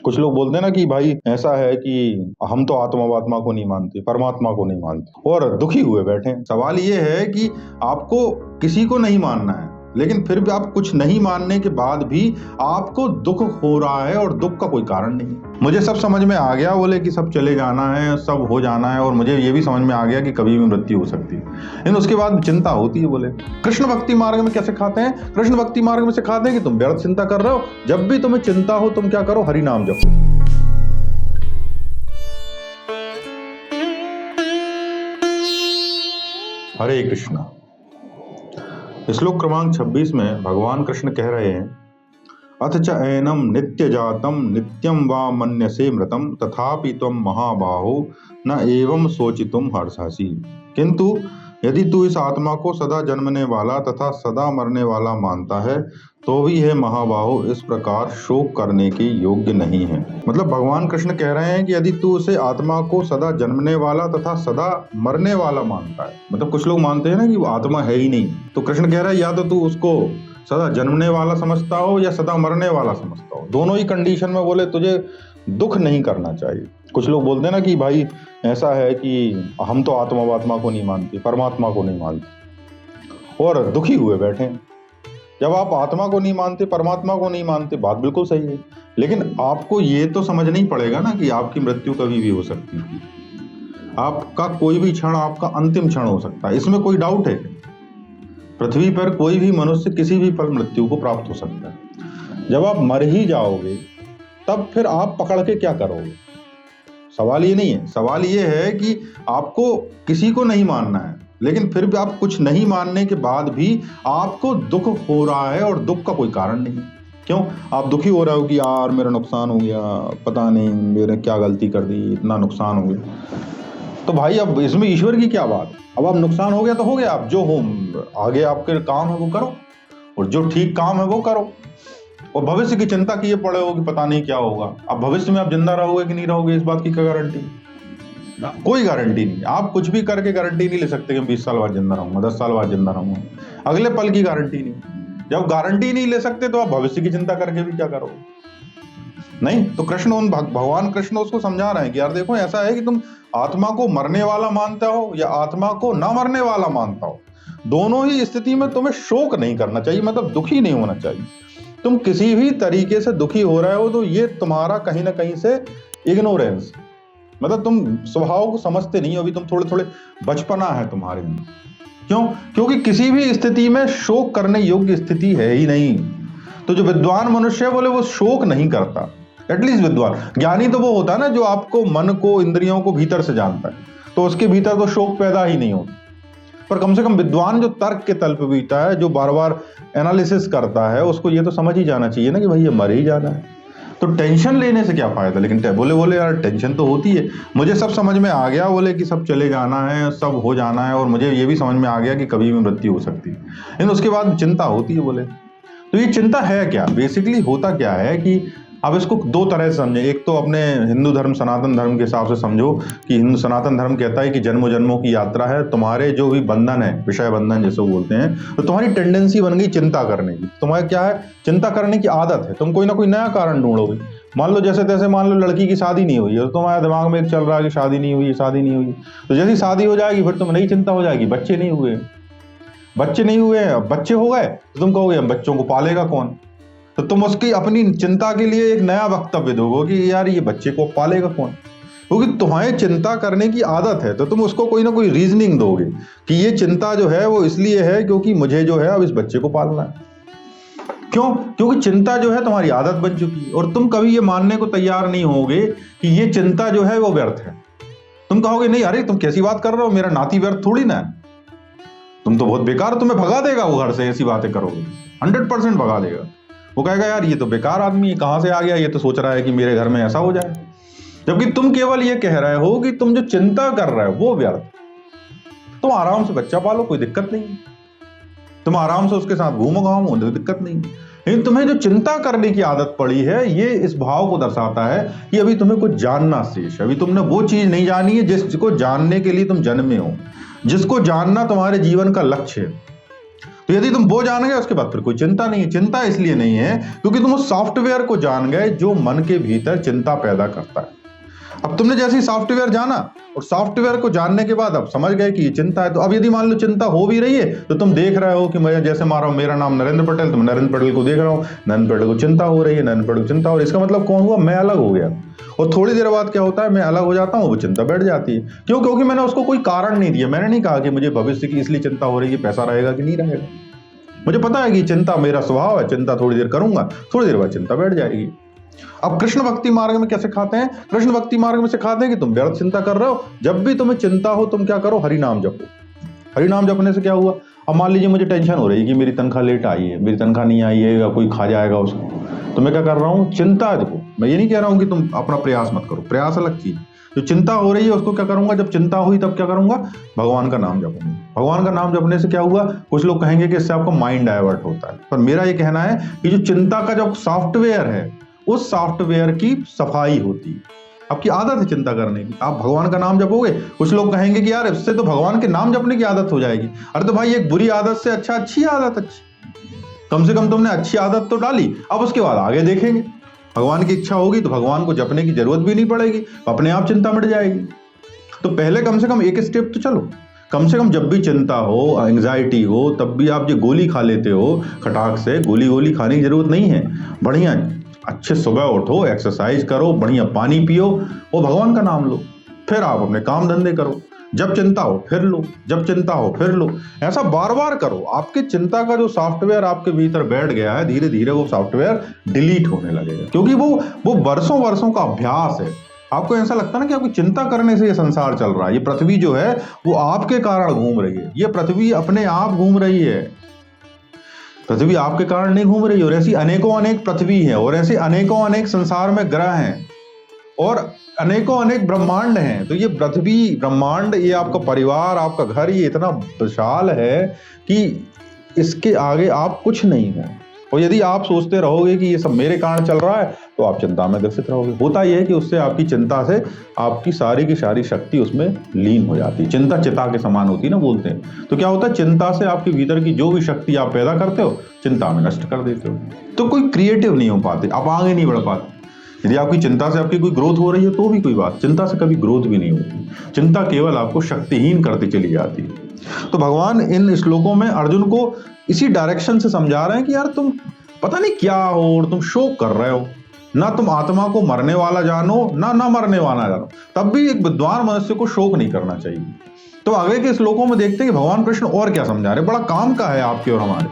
कुछ लोग बोलते हैं ना कि भाई ऐसा है कि हम तो आत्मा को नहीं मानते, परमात्मा को नहीं मानते और दुखी हुए बैठे हैं। सवाल ये है कि आपको किसी को नहीं मानना है, लेकिन फिर भी आप कुछ नहीं मानने के बाद भी आपको दुख हो रहा है और दुख का कोई कारण नहीं। मुझे सब समझ में आ गया, बोले कि सब चले जाना है, सब हो जाना है, और मुझे ये भी समझ में आ गया कि कभी भी मृत्यु हो सकती है, लेकिन उसके बाद चिंता होती है। बोले कृष्ण भक्ति मार्ग में क्या सिखाते हैं? कृष्ण भक्ति मार्ग में सिखाते हैं कि तुम व्यर्थ चिंता कर रहे हो, जब भी तुम्हें चिंता हो तुम क्या करो? हरि नाम जपो। हरे कृष्णा। श्लोक क्रमांक 26 में भगवान कृष्ण कह रहे हैं, अथ च एनम नित्य जातम नित्यम वा मन्यसे मृतम तथापि त्वं महाबाहो न एवं सोचितुम हर्षसि। किंतु यदि तू इस आत्मा को सदा जन्मने वाला तथा सदा मरने वाला मानता है तो भी यह महाबाहो इस प्रकार शोक करने के योग्य नहीं है। मतलब भगवान कृष्ण कह रहे हैं कि यदि तू उसे आत्मा को सदा जन्मने वाला तथा सदा मरने वाला मानता है, मतलब कुछ लोग मानते हैं ना कि वो आत्मा है ही नहीं, तो कृष्ण कह रहा है या तो तू उसको सदा जन्मने वाला समझता हो या सदा मरने वाला समझता हो, दोनों ही कंडीशन में बोले तुझे दुख नहीं करना चाहिए। कुछ लोग बोलते हैं ना कि भाई ऐसा है कि हम तो आत्मा को नहीं मानते, परमात्मा को नहीं मानते और दुखी हुए बैठे हैं। जब आप आत्मा को नहीं मानते, परमात्मा को नहीं मानते, बात बिल्कुल सही है, लेकिन आपको ये तो समझना ही पड़ेगा ना कि आपकी मृत्यु कभी भी हो सकती है। आपका कोई भी क्षण आपका अंतिम क्षण हो सकता है, इसमें कोई डाउट है? पृथ्वी पर कोई भी मनुष्य किसी भी पल मृत्यु को प्राप्त हो सकता है। जब आप मर ही जाओगे तब फिर आप पकड़ के क्या करोगे? सवाल ये नहीं है। सवाल ये है कि आपको किसी को नहीं मानना है, लेकिन फिर भी आप कुछ नहीं मानने के बाद भी आपको दुख हो रहा है और दुख का कोई कारण नहीं। क्यों आप दुखी हो रहे हो कि यार मेरा नुकसान हो गया, पता नहीं मेरे क्या गलती कर दी, इतना नुकसान हो गया। तो भाई अब इसमें ईश्वर की क्या बात? अब आप नुकसान हो गया तो हो गया, आप जो हो आगे आपके काम है वो करो और जो ठीक काम है वो करो, और भविष्य की चिंता किए पड़े हो कि पता नहीं क्या होगा। अब भविष्य में आप जिंदा रहोगे कि नहीं रहोगे, इस बात की क्या गारंटी? कोई गारंटी नहीं। आप कुछ भी करके गारंटी नहीं ले सकते कि 20 साल बाद जिंदा रहूंगा, 10 साल बाद जिंदा रहूंगा, अगले पल की गारंटी नहीं। जब गारंटी नहीं ले सकते तो आप भविष्य की चिंता करके भी क्या करोगे? नहीं। तो भगवान कृष्ण उसको समझा रहे हैं कि यार देखो, ऐसा है कि तुम आत्मा को मरने वाला मानते हो या आत्मा को ना मरने वाला मानता हो, दोनों ही स्थिति में तुम्हें शोक नहीं करना चाहिए, मतलब दुखी नहीं होना चाहिए। तुम किसी भी तरीके से दुखी हो रहे हो तो ये तुम्हारा कहीं ना कहीं से इग्नोरेंस, मतलब तुम स्वभाव को समझते नहीं हो, अभी तुम थोड़े बचपना है तुम्हारे में। क्यों? क्योंकि किसी भी स्थिति में शोक करने योग्य स्थिति है ही नहीं। तो जो विद्वान मनुष्य है बोले वो शोक नहीं करता, एटलीस्ट विद्वान। ज्ञानी तो वो होता है ना जो आपको मन को, इंद्रियों को भीतर से जानता है, तो उसके भीतर तो शोक पैदा ही नहीं होता। पर कम से कम विद्वान जो तर्क के तल पे बीता है, जो बार बार एनालिसिस करता है, उसको ये तो समझ ही जाना चाहिए ना कि भाई ये मर ही जाना है। तो टेंशन लेने से क्या फायदा? लेकिन बोले यार टेंशन तो होती है। मुझे सब समझ में आ गया, बोले कि सब चले जाना है, सब हो जाना है, और मुझे ये भी समझ में आ गया कि कभी भी मृत्यु हो सकती है, लेकिन उसके बाद चिंता होती है। बोले तो ये चिंता है क्या? बेसिकली होता क्या है कि अब इसको दो तरह से समझे। एक तो अपने हिंदू धर्म, सनातन धर्म के हिसाब से समझो कि हिंदू सनातन धर्म कहता है कि जन्मों जन्मों की यात्रा है, तुम्हारे जो भी बंधन है, विषय बंधन जैसे बोलते हैं, तो तुम्हारी टेंडेंसी बन गई चिंता करने की। तुम्हारा क्या है? चिंता करने की आदत है। तुम कोई ना कोई नया कारण ढूंढोगे। मान लो जैसे तैसे, मान लो लड़की की शादी नहीं हुई है, तो तुम्हारे दिमाग में एक चल रहा है कि शादी नहीं हुई, शादी नहीं हुई। तो जैसी शादी हो जाएगी फिर तुम नई चिंता हो जाएगी, बच्चे नहीं हुए, अब बच्चे हो गए तो तुम कहोगे अब बच्चों को पालेगा कौन? तो तुम उसकी अपनी चिंता के लिए एक नया वक्तव्य दोगे कि यार ये बच्चे को पालेगा कौन? क्योंकि तुम्हें चिंता करने की आदत है, तो तुम उसको कोई ना कोई रीजनिंग दोगे कि ये चिंता जो है वो इसलिए है क्योंकि मुझे जो है अब इस बच्चे को पालना है। क्यों? क्योंकि चिंता जो है तुम्हारी आदत बन चुकी है, और तुम कभी ये मानने को तैयार नहीं होगे कि ये चिंता जो है वो व्यर्थ है। तुम कहोगे नहीं, अरे तुम कैसी बात कर रहे हो, मेरा नाती व्यर्थ थोड़ी ना है, तुम तो बहुत बेकार, तुम्हें भगा देगा वो घर से, ऐसी बातें करोगे 100% भगा देगा। वो कहेगा यार ये तो बेकार आदमी है, कहां से आ गया, ये तो सोच रहा है कि मेरे घर में ऐसा हो जाए। जबकि तुम केवल ये कह रहे हो कि तुम जो चिंता कर रहे हो वो व्यर्थ। तुम आराम से बच्चा पालो, कोई दिक्कत नहीं, तुम आराम से उसके साथ घूमो घामो, दिक्कत नहीं। लेकिन तुम्हें जो चिंता करने की आदत पड़ी है, ये इस भाव को दर्शाता है कि अभी तुम्हें कुछ जानना शेष है, अभी तुमने वो चीज नहीं जानी है जिसको जानने के लिए तुम जन्मे हो, जिसको जानना तुम्हारे जीवन का लक्ष्य है। तो यदि तुम वो जान गए उसके बाद फिर कोई चिंता नहीं है। चिंता इसलिए नहीं है क्योंकि तुम उस सॉफ्टवेयर को जान गए जो मन के भीतर चिंता पैदा करता है। अब तुमने जैसे ही सॉफ्टवेयर जाना और सॉफ्टवेयर को जानने के बाद अब समझ गए कि ये चिंता है, तो अब यदि मान लो चिंता हो भी रही है तो तुम देख रहे हो कि मैं जैसे मान रहा हूं मेरा नाम नरेंद्र पटेल, तो मैं नरेंद्र पटेल को देख रहा हूं, नरेंद्र पटेल को चिंता हो रही है, नरेंद्र पटेल को चिंता हो रही है। इसका मतलब कौन हुआ? मैं अलग हो गया। और थोड़ी देर बाद क्या होता है, मैं अलग हो जाता हूँ, वो चिंता बैठ जाती है। क्यों? क्योंकि मैंने उसको कोई कारण नहीं दिया। मैंने नहीं कहा कि मुझे भविष्य की इसलिए चिंता हो रही है, पैसा रहेगा कि नहीं रहेगा। मुझे पता है कि चिंता मेरा स्वभाव है, चिंता थोड़ी देर करूंगा, थोड़ी देर बाद चिंता बैठ जाएगी। अब कृष्ण भक्ति मार्ग में क्या सिखाते हैं? कृष्ण भक्ति मार्ग में सिखाते हैं कि तुम व्यर्थ चिंता कर रहे हो, जब भी तुम्हें चिंता हो तुम क्या करो? हरि नाम जपो। हरि नाम जपने से क्या हुआ? अब मान लीजिए मुझे टेंशन हो रही है कि मेरी तनख्वाह लेट आई है, मेरी तनख्वाह नहीं आई है या कोई खा जाएगा उसको, तो मैं क्या कर रहा हूँ? चिंता है। देखो, मैं ये नहीं कह रहा हूँ कि तुम अपना प्रयास मत करो, प्रयास अलग चीज। जो चिंता हो रही है उसको क्या करूंगा? जब चिंता हुई तब क्या करूंगा? भगवान का नाम जपूंगा। भगवान का नाम जपने से क्या हुआ? कुछ लोग कहेंगे कि इससे आपका माइंड डाइवर्ट होता है, पर मेरा ये कहना है कि जो चिंता का जो सॉफ्टवेयर है उस सॉफ्टवेयर की सफाई होती है। आपकी आदत है चिंता करने की, आप भगवान का नाम जपोगे। कुछ लोग कहेंगे कि यार इससे तो भगवान के नाम जपने की आदत हो जाएगी। अरे तो भाई, एक बुरी आदत से अच्छा अच्छी आदत अच्छी, कम से कम तुमने अच्छी आदत तो डाली। अब उसके बाद आगे देखेंगे, भगवान की इच्छा होगी तो भगवान को जपने की जरूरत भी नहीं पड़ेगी, अपने आप चिंता मिट जाएगी। तो पहले कम से कम एक स्टेप तो चलो। कम से कम जब भी चिंता हो, एंग्जाइटी हो, तब भी आप जो गोली खा लेते हो खटाक से, गोली खाने की जरूरत नहीं है। बढ़िया अच्छे सुबह उठो, एक्सरसाइज करो, बढ़िया पानी पियो और भगवान का नाम लो। फिर आप अपने काम धंधे करो। जब चिंता हो फिर लो, जब चिंता हो फिर लो। ऐसा बार बार करो। आपके चिंता का जो सॉफ्टवेयर आपके भीतर बैठ गया है, धीरे धीरे वो सॉफ्टवेयर डिलीट होने लगेगा, क्योंकि वो वर्षों वर्षों का अभ्यास है। आपको ऐसा लगता है ना कि आपकी चिंता करने से ये संसार चल रहा है, ये पृथ्वी जो है वो आपके कारण घूम रही है। ये पृथ्वी अपने आप घूम रही है, पृथ्वी आपके कारण नहीं घूम रही है। और ऐसी अनेकों अनेक पृथ्वी है, और ऐसे अनेकों अनेक संसार में ग्रह हैं, और अनेकों अनेक ब्रह्मांड हैं। तो ये पृथ्वी, ब्रह्मांड, ये आपका परिवार, आपका घर, ये इतना विशाल है कि इसके आगे आप कुछ नहीं हो। और यदि आप सोचते रहोगे कि ये सब मेरे कारण चल रहा है तो आप चिंता में ग्रसित रहोगे। होता यह है कि उससे आपकी चिंता से आपकी सारी की सारी शक्ति उसमें लीन हो जाती है। चिंता चिता के समान होती है ना, बोलते हैं। तो क्या होता है, चिंता से आपके भीतर की जो भी शक्ति आप पैदा करते हो, चिंता में नष्ट कर देते हो। तो कोई क्रिएटिव नहीं हो पाते, आप आगे नहीं बढ़ पाते। यदि आपकी चिंता से आपकी कोई ग्रोथ हो रही है तो भी कोई बात, चिंता से कभी ग्रोथ भी नहीं होती। चिंता केवल आपको शक्तिहीन करती चली जाती है। तो भगवान इन श्लोकों में अर्जुन को इसी डायरेक्शन से समझा रहे हैं कि यार तुम पता नहीं क्या हो और तुम शोक कर रहे हो। ना तुम आत्मा को मरने वाला जानो, ना मरने वाला जानो। तब भी एक विद्वान मनुष्य को शोक नहीं करना चाहिए। तो आगे के श्लोकों में देखते हैं कि भगवान कृष्ण और क्या समझा रहे। बड़ा काम का है आपके और हमारे।